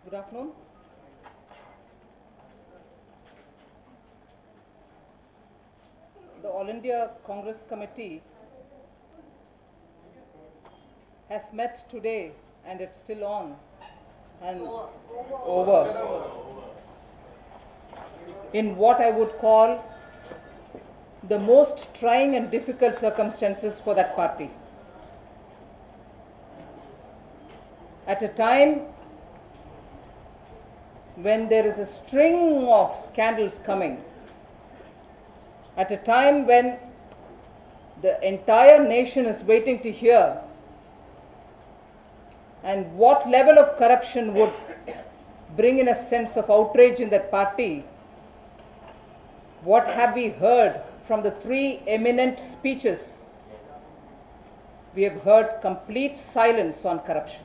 Good afternoon. The All India Congress Committee has met today and it's still on and over in what I would call the most trying and difficult circumstances for that party. At a time when there is a string of scandals coming, at a time when the entire nation is waiting to hear and what level of corruption would bring in a sense of outrage in that party, what have we heard from the three eminent speeches? We have heard complete silence on corruption.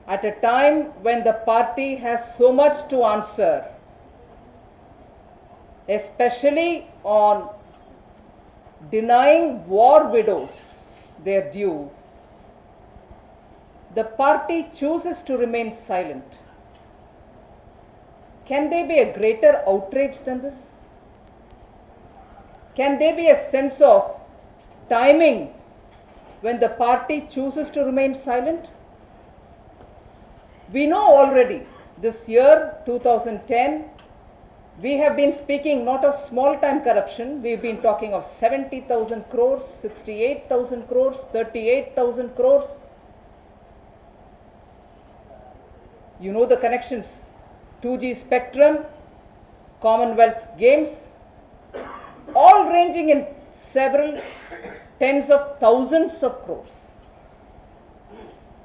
At a time when the party has so much to answer, especially on denying war widows their due, the party chooses to remain silent. Can there be a greater outrage than this? Can there be a sense of timing when the party chooses to remain silent? We know already this year, 2010, we have been speaking not of small time corruption, we've been talking of 70,000 crores, 68,000 crores, 38,000 crores. You know the connections, 2G spectrum, Commonwealth Games, all ranging in several tens of thousands of crores.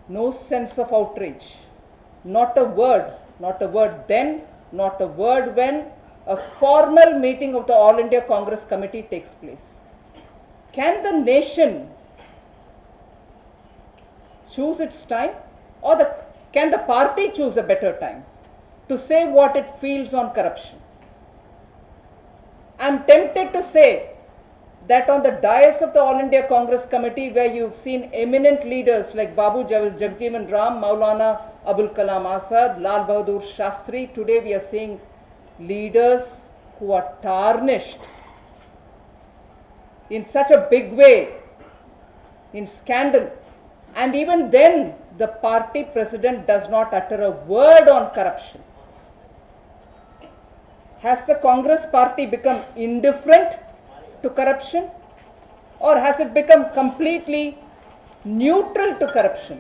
No sense of outrage, not a word then, not a word when a formal meeting of the All India Congress Committee takes place. Can the nation choose its time, or can the party choose a better time to say what it feels on corruption? I am tempted to say that on the dais of the All India Congress Committee, where you've seen eminent leaders like Babu Jagjeevan Ram, Maulana Abul Kalam Azad, Lal Bahadur Shastri, today we are seeing leaders who are tarnished in such a big way in scandal, and even then the party president does not utter a word on corruption. Has the Congress party become indifferent to corruption, or has it become completely neutral to corruption?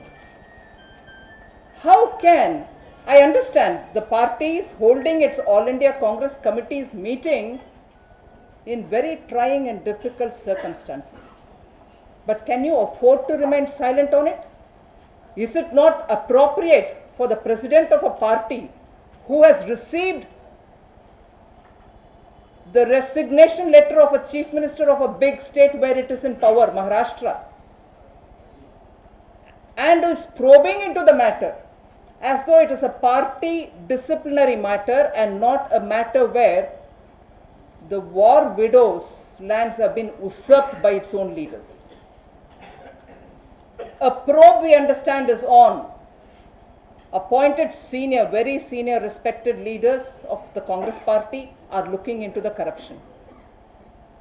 How can I understand the party is holding its All India Congress Committee's meeting in very trying and difficult circumstances, but can you afford to remain silent on it? Is it not appropriate for the president of a party who has received the resignation letter of a chief minister of a big state where it is in power, Maharashtra, and is probing into the matter as though it is a party disciplinary matter and not a matter where the war widows' lands have been usurped by its own leaders? A probe, we understand, is on. Appointed senior, very senior respected leaders of the Congress party are looking into the corruption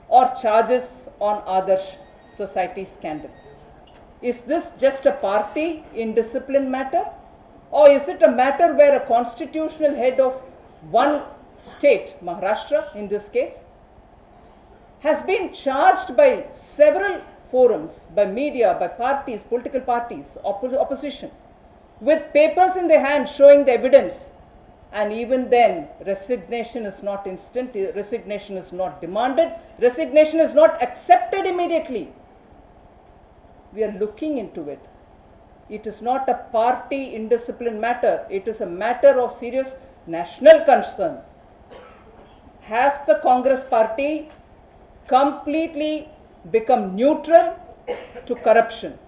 or charges on Adarsh Society scandal. Is this just a party indiscipline matter, or is it a matter where a constitutional head of one state, Maharashtra in this case, has been charged by several forums, by media, by parties, political parties, opposition, with papers in their hand showing the evidence, and even then resignation is not instant, resignation is not demanded, resignation is not accepted immediately. We are looking into it. It is not a party indiscipline matter, it is a matter of serious national concern. Has the Congress party completely become neutral to corruption?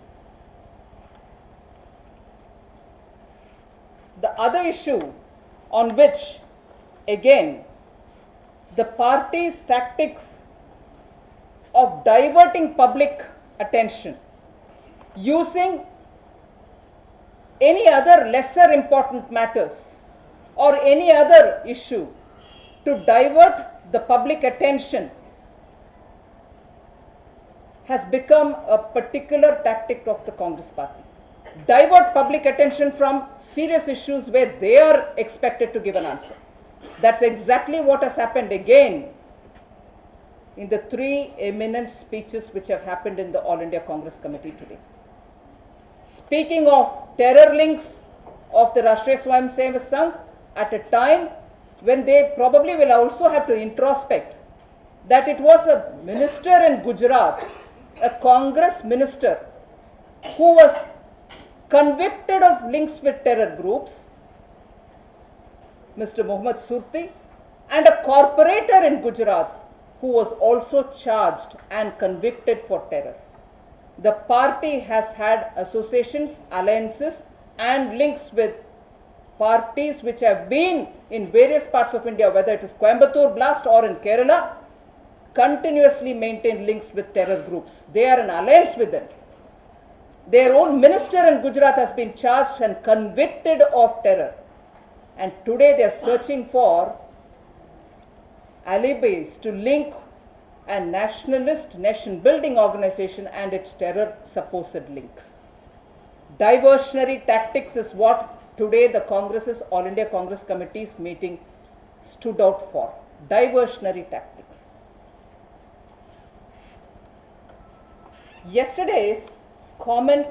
The other issue on which, again, the party's tactics of diverting public attention using any other lesser important matters or any other issue to divert the public attention has become a particular tactic of the Congress party. Divert public attention from serious issues where they are expected to give an answer. That's exactly what has happened again in the three eminent speeches which have happened in the All India Congress Committee today. Speaking of terror links of the Rashtriya Swayamsevak Sangh at a time when they probably will also have to introspect that it was a minister in Gujarat, a Congress minister, who was convicted of links with terror groups, Mr. Mohammad Surti, and a corporator in Gujarat who was also charged and convicted for terror. The party has had associations, alliances, and links with parties which have been in various parts of India, whether it is Coimbatore blast or in Kerala, continuously maintained links with terror groups. They are in alliance with them. Their own minister in Gujarat has been charged and convicted of terror. And today they are searching for alibis to link a nationalist, nation-building organization and its terror supposed links. Diversionary tactics is what today the Congress's All India Congress Committee's meeting stood out for. Diversionary tactics. Yesterday's comment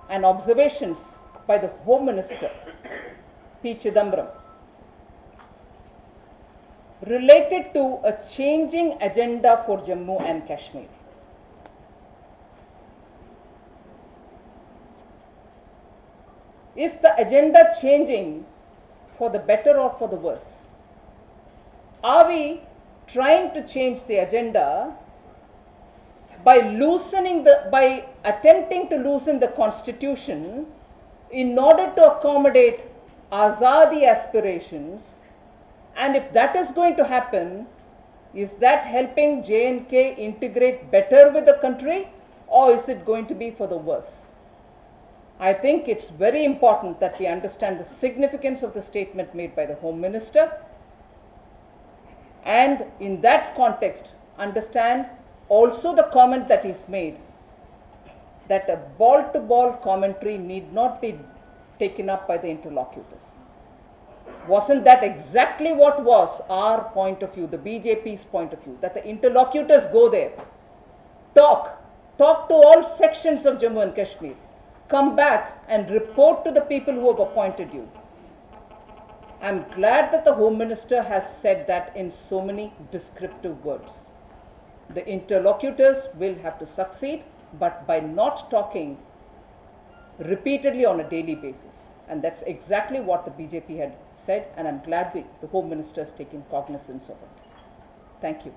and observations by the Home Minister, P. Chidambaram, related to a changing agenda for Jammu and Kashmir. Is the agenda changing for the better or for the worse? Are we trying to change the agenda by attempting to loosen the constitution in order to accommodate Azadi aspirations? And if that is going to happen, is that helping J&K integrate better with the country, or is it going to be for the worse? I think it's very important that we understand the significance of the statement made by the Home Minister, and in that context understand also the comment that is made that a ball-to-ball commentary need not be taken up by the interlocutors. Wasn't that exactly what was our point of view, the BJP's point of view, that the interlocutors go there, talk to all sections of Jammu and Kashmir, come back and report to the people who have appointed you? I'm glad that the Home Minister has said that in so many descriptive words. The interlocutors will have to succeed, but by not talking repeatedly on a daily basis. And that's exactly what the BJP had said, and I'm glad the Home Minister has taken cognizance of it. Thank you.